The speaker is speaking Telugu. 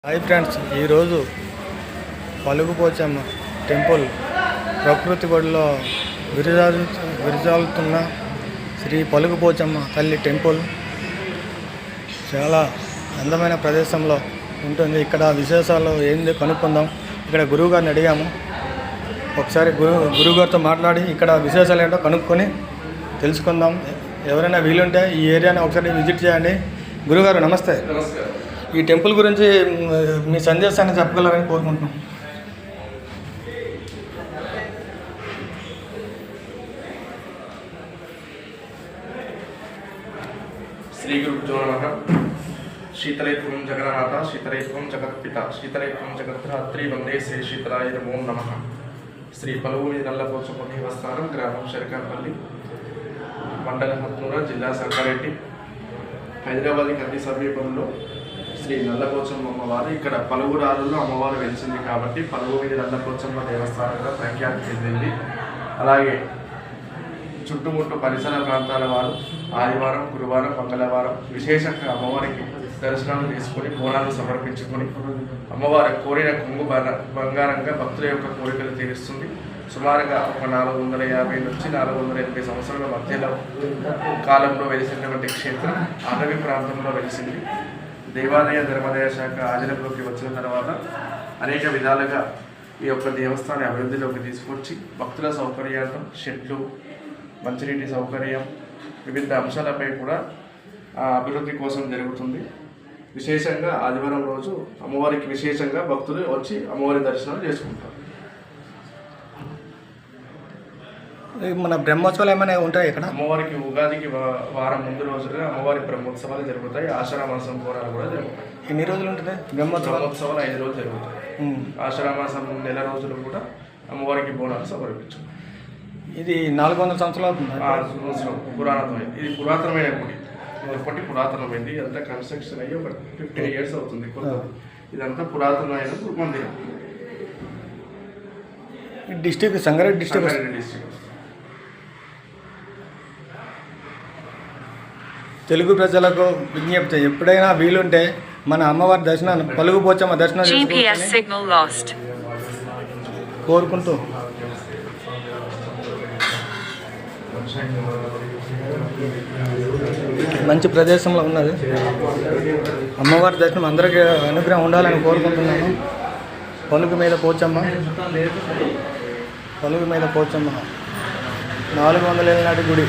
హాయ్ ఫ్రెండ్స్, ఈరోజు పలుగుపోచమ్మ టెంపుల్ ప్రకృతి ఒడిలో విరాజిల్లుతున్న శ్రీ పలుగుపోచమ్మ తల్లి టెంపుల్ చాలా అందమైన ప్రదేశంలో ఉంటుంది. ఇక్కడ విశేషాలు ఏంది కనుక్కుందాం. ఇక్కడ గురువుగారిని అడిగాము. ఒకసారి గురువుగారితో మాట్లాడి ఇక్కడ విశేషాలు ఏంటో కనుక్కొని తెలుసుకుందాం. ఎవరైనా వీలుంటే ఈ ఏరియాని ఒకసారి విజిట్ చేయండి. గురువుగారు నమస్తే. ఈ టెంపుల్ గురించి మీ సందేశాన్ని చెప్పగలరని కోరుకుంటున్నాం. శ్రీ గురుభ్యో నమః. శీతలైత్వం జగన్నాథ, శీతలైత్వం జగత్పిత, శీతలైత్వం జగద్ధాత్రి, వందే శ్రీ శీతలాయ నమో నమః. శ్రీ పలువురి నల్లపోచమ్మ దేవస్థానం, గ్రామం శరకాపల్లి, మండల హత్నూర, జిల్లా సంగారెడ్డి, హైదరాబాద్ కంది సమీపంలో శ్రీ నల్లపోచమ్మ అమ్మవారు. ఇక్కడ పలువురాలలో అమ్మవారు వెలిసింది కాబట్టి పలువురి నల్లపోచమ్మ దేవస్థానంగా ప్రఖ్యాతి చెందింది. అలాగే చుట్టుముట్టు పరిసర ప్రాంతాల వారు ఆదివారం, గురువారం, మంగళవారం విశేషంగా అమ్మవారికి దర్శనాలు చేసుకుని బోనాలు సమర్పించుకొని అమ్మవారి కోరిన కొంగు బంగారంగా భక్తుల యొక్క కోరికలు తీరుస్తుంది. సుమారుగా ఒక 450 నుంచి 480 సంవత్సరాల మధ్యలో కాలంలో వెలిసినటువంటి క్షేత్రం అటవీ ప్రాంతంలో వెలిసింది. దేవాలయ ధర్మాదాయ శాఖ ఆధీనంలోకి వచ్చిన తర్వాత అనేక విధాలుగా ఈ యొక్క దేవస్థాన అభివృద్ధిలోకి తీసుకొచ్చి భక్తుల సౌకర్యార్థం షెడ్లు, మంచినీటి సౌకర్యం, వివిధ అంశాలపై కూడా అభివృద్ధి కోసం జరుగుతుంది. విశేషంగా ఆదివారం రోజు అమ్మవారికి విశేషంగా భక్తులు వచ్చి అమ్మవారి దర్శనాలు చేసుకుంటారు. మన బ్రహ్మోత్సవాలు ఏమైనా ఉంటాయి ఇక్కడ? అమ్మవారికి ఉగాదికి వారం ముందు రోజుగా అమ్మవారి బ్రహ్మోత్సవాలు జరుగుతాయి. ఆషాఢ మాసం బోనాలు కూడా జరుగుతాయి. ఎన్ని రోజులు ఉంటుంది బ్రహ్మోత్సవాలు? 5 రోజులు జరుగుతాయి. ఆషాఢ మాసం నెల రోజులు కూడా అమ్మవారికి బోనాలు సమర్పించాం. ఇది 400 సంవత్సరాలు సంవత్సరం పురాతనమైంది. ఇది పురాతనమైన గుడి, ఇప్పటి పురాతనమైంది. ఇదంతా కన్స్ట్రక్షన్ అయ్యి ఒక 15 years అవుతుంది. ఇదంతా పురాతనమైన మందిరం. District Sangareddy district. తెలుగు ప్రజలకు విజ్ఞప్తి, ఎప్పుడైనా వీలుంటే మన అమ్మవారి దర్శనాన్ని పలుగుపోచమ్మ దర్శనం కోరుకుంటూ మంచి ప్రదేశంలో ఉన్నది. అమ్మవారి దర్శనం అందరికీ అనుగ్రహం ఉండాలని కోరుకుంటున్నాను. పలుగు మీద పోచమ్మ 400 ఏళ్ళ నాటి గుడి.